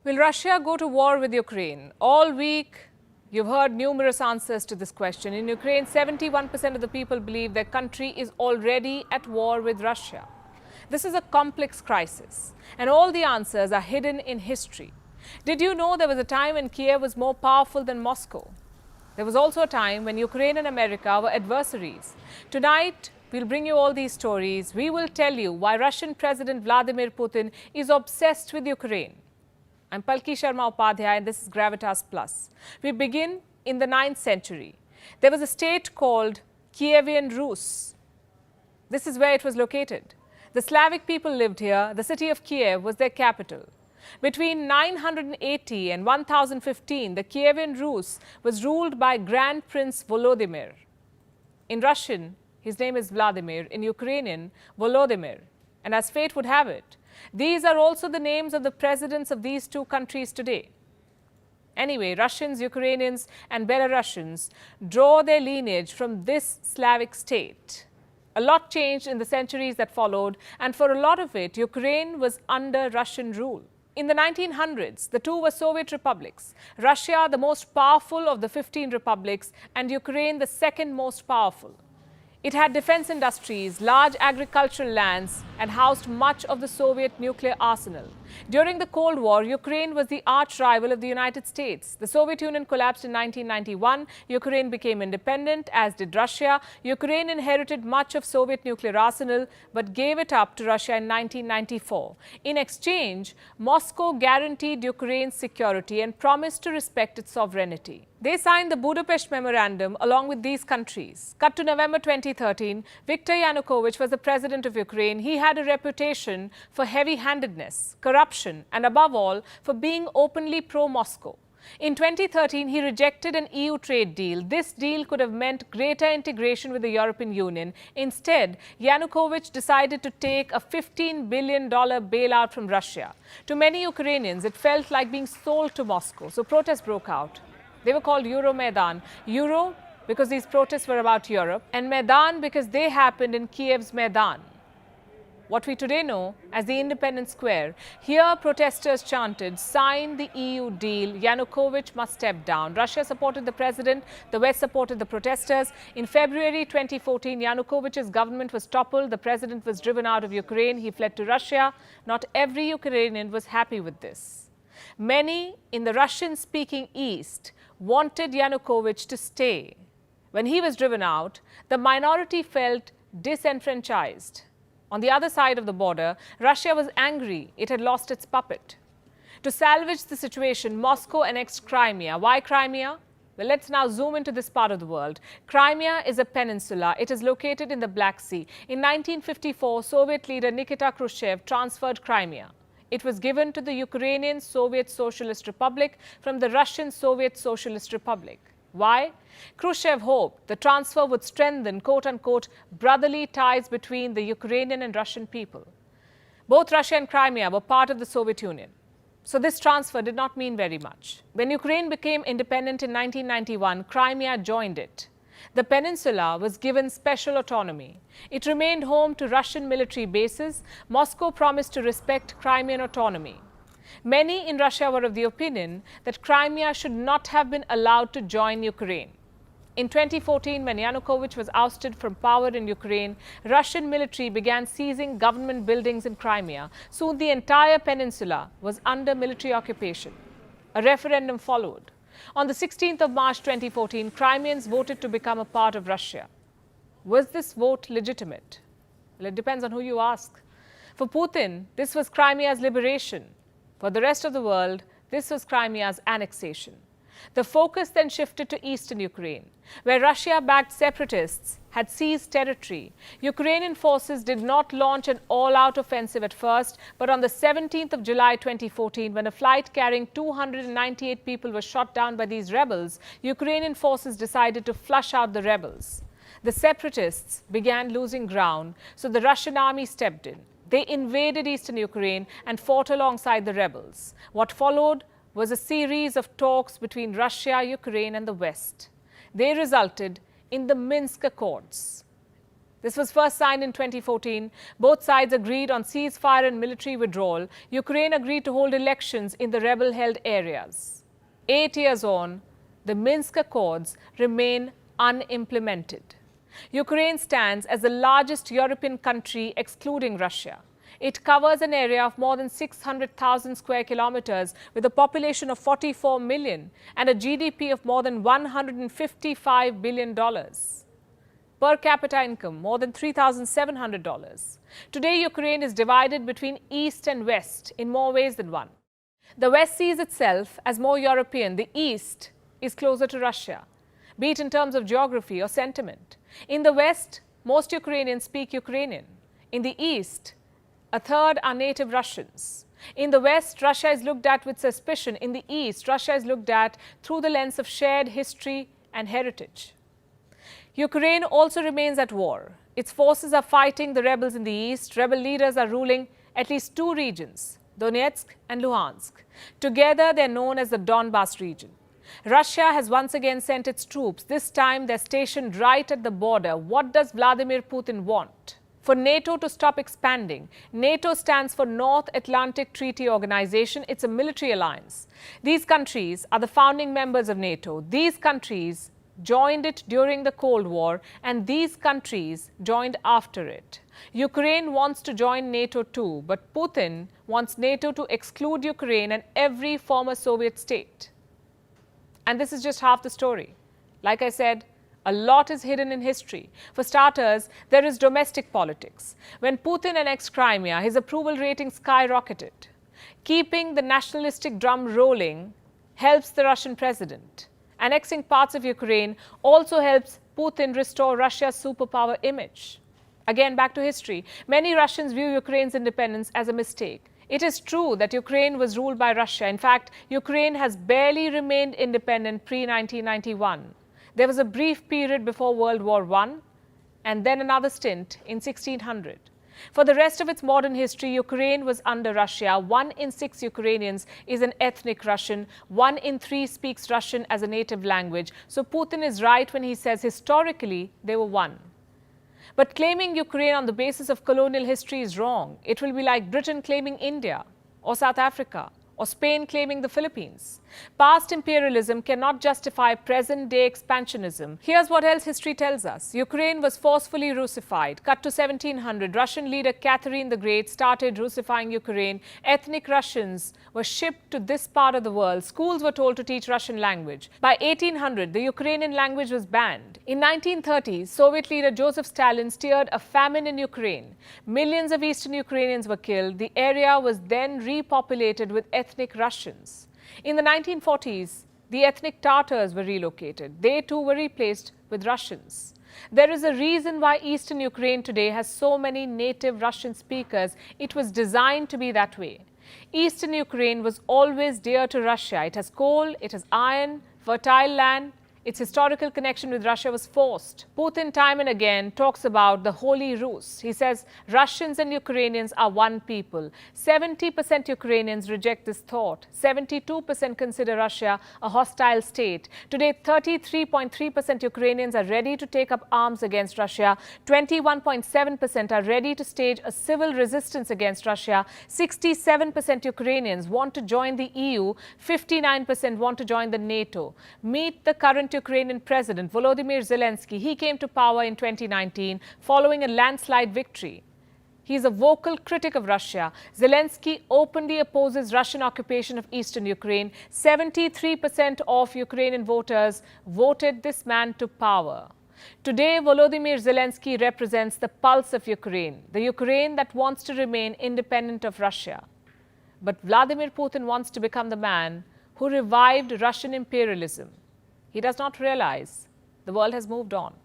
Will Russia go to war with Ukraine? All week, you've heard numerous answers to this question. In Ukraine, 71% of the people believe their country is already at war with Russia. This is a complex crisis, and all the answers are hidden in history. Did you know there was a time when Kiev was more powerful than Moscow? There was also a time when Ukraine and America were adversaries. Tonight, we'll bring you all these stories. We will tell you why Russian President Vladimir Putin is obsessed with Ukraine. I'm Palki Sharma Upadhyay, and this is Gravitas Plus. We begin in the 9th century. There was a state called Kievan Rus. This is where it was located. The Slavic people lived here. The city of Kiev was their capital. Between 980 and 1015, the Kievan Rus was ruled by Grand Prince Volodymyr. In Russian, his name is Vladimir. In Ukrainian, Volodymyr. And as fate would have it, these are also the names of the presidents of these two countries today. Anyway, Russians, Ukrainians, and Belarusians draw their lineage from this Slavic state. A lot changed in the centuries that followed, and for a lot of it, Ukraine was under Russian rule. In the 1900s, the two were Soviet republics. Russia, the most powerful of the 15 republics, and Ukraine, the second most powerful. It had defense industries, large agricultural lands, and housed much of the Soviet nuclear arsenal. During the Cold War, Ukraine was the arch rival of the United States. The Soviet Union collapsed in 1991. Ukraine became independent, as did Russia. Ukraine inherited much of Soviet nuclear arsenal, but gave it up to Russia in 1994. In exchange, Moscow guaranteed Ukraine's security and promised to respect its sovereignty. They signed the Budapest Memorandum along with these countries. Cut to November 2013, Viktor Yanukovych was the president of Ukraine. He had a reputation for heavy-handedness, corruption, and above all, for being openly pro-Moscow. In 2013, he rejected an EU trade deal. This deal could have meant greater integration with the European Union. Instead, Yanukovych decided to take a $15 billion bailout from Russia. To many Ukrainians, it felt like being sold to Moscow, so protests broke out. They were called Euromaidan. Euro because these protests were about Europe, and Maidan because they happened in Kiev's Maidan, what we today know as the Independence Square. Here, protesters chanted, "Sign the EU deal, Yanukovych must step down." Russia supported the president, the West supported the protesters. In February 2014, Yanukovych's government was toppled, the president was driven out of Ukraine, he fled to Russia. Not every Ukrainian was happy with this. Many in the Russian-speaking East wanted Yanukovych to stay. When he was driven out, the minority felt disenfranchised. On the other side of the border, Russia was angry it had lost its puppet. To salvage the situation, Moscow annexed Crimea. Why Crimea? Well, let's now zoom into this part of the world. Crimea is a peninsula. It is located in the Black Sea. In 1954, Soviet leader Nikita Khrushchev transferred Crimea. It was given to the Ukrainian Soviet Socialist Republic from the Russian Soviet Socialist Republic. Why? Khrushchev hoped the transfer would strengthen, quote-unquote, brotherly ties between the Ukrainian and Russian people. Both Russia and Crimea were part of the Soviet Union. So this transfer did not mean very much. When Ukraine became independent in 1991, Crimea joined it. The peninsula was given special autonomy. It remained home to Russian military bases. Moscow promised to respect Crimean autonomy. Many in Russia were of the opinion that Crimea should not have been allowed to join Ukraine. In 2014, when Yanukovych was ousted from power in Ukraine, Russian military began seizing government buildings in Crimea. Soon the entire peninsula was under military occupation. A referendum followed. On the 16th of March 2014, Crimeans voted to become a part of Russia. Was this vote legitimate? Well, it depends on who you ask. For Putin, this was Crimea's liberation. For the rest of the world, this was Crimea's annexation. The focus then shifted to eastern Ukraine, where Russia-backed separatists had seized territory. Ukrainian forces did not launch an all-out offensive at first, but on the 17th of July 2014, when a flight carrying 298 people was shot down by these rebels, Ukrainian forces decided to flush out the rebels. The separatists began losing ground, so the Russian army stepped in. They invaded eastern Ukraine and fought alongside the rebels. What followed was a series of talks between Russia, Ukraine, and the West. They resulted in the Minsk Accords. This was first signed in 2014. Both sides agreed on ceasefire and military withdrawal. Ukraine agreed to hold elections in the rebel-held areas. 8 years on, the Minsk Accords remain unimplemented. Ukraine stands as the largest European country excluding Russia. It covers an area of more than 600,000 square kilometers with a population of 44 million and a GDP of more than $155 billion. Per capita income, more than $3,700. Today, Ukraine is divided between East and West in more ways than one. The West sees itself as more European. The East is closer to Russia, be it in terms of geography or sentiment. In the West, most Ukrainians speak Ukrainian. In the East, a third are native Russians. In the West, Russia is looked at with suspicion. In the East, Russia is looked at through the lens of shared history and heritage. Ukraine also remains at war. Its forces are fighting the rebels in the east. Rebel leaders are ruling at least two regions, Donetsk and Luhansk. Together, they are known as the Donbas region. Russia has once again sent its troops. This time, they're stationed right at the border. What does Vladimir Putin want? For NATO to stop expanding. NATO stands for North Atlantic Treaty Organization. It's a military alliance. These countries are the founding members of NATO. These countries joined it during the Cold War, and these countries joined after it. Ukraine wants to join NATO too, but Putin wants NATO to exclude Ukraine and every former Soviet state. And this is just half the story. Like I said, a lot is hidden in history. For starters, there is domestic politics. When Putin annexed Crimea, his approval rating skyrocketed. Keeping the nationalistic drum rolling helps the Russian president. Annexing parts of Ukraine also helps Putin restore Russia's superpower image. Again, back to history. Many Russians view Ukraine's independence as a mistake. It is true that Ukraine was ruled by Russia. In fact, Ukraine has barely remained independent pre-1991. There was a brief period before World War I and then another stint in 1600. For the rest of its modern history, Ukraine was under Russia. 1 in 6 Ukrainians is an ethnic Russian. 1 in 3 speaks Russian as a native language. So Putin is right when he says historically they were one. But claiming Ukraine on the basis of colonial history is wrong. It will be like Britain claiming India or South Africa or Spain claiming the Philippines. Past imperialism cannot justify present-day expansionism. Here's what else history tells us. Ukraine was forcefully Russified. Cut to 1700, Russian leader Catherine the Great started Russifying Ukraine. Ethnic Russians were shipped to this part of the world. Schools were told to teach Russian language. By 1800, the Ukrainian language was banned. In 1930, Soviet leader Joseph Stalin steered a famine in Ukraine. Millions of Eastern Ukrainians were killed. The area was then repopulated with ethnic Russians. In the 1940s, the ethnic Tatars were relocated. They too were replaced with Russians. There is a reason why Eastern Ukraine today has so many native Russian speakers. It was designed to be that way. Eastern Ukraine was always dear to Russia. It has coal, it has iron, fertile land. Its historical connection with Russia was forced. Putin time and again talks about the Holy Rus. He says Russians and Ukrainians are one people. 70% Ukrainians reject this thought. 72% consider Russia a hostile state. Today, 33.3% Ukrainians are ready to take up arms against Russia. 21.7% are ready to stage a civil resistance against Russia. 67% Ukrainians want to join the EU. 59% want to join the NATO. Meet the current Ukrainian President Volodymyr Zelensky. He came to power in 2019 following a landslide victory. He is a vocal critic of Russia. Zelensky openly opposes Russian occupation of eastern Ukraine. 73% of Ukrainian voters voted this man to power. Today, Volodymyr Zelensky represents the pulse of Ukraine, the Ukraine that wants to remain independent of Russia. But Vladimir Putin wants to become the man who revived Russian imperialism. He does not realize the world has moved on.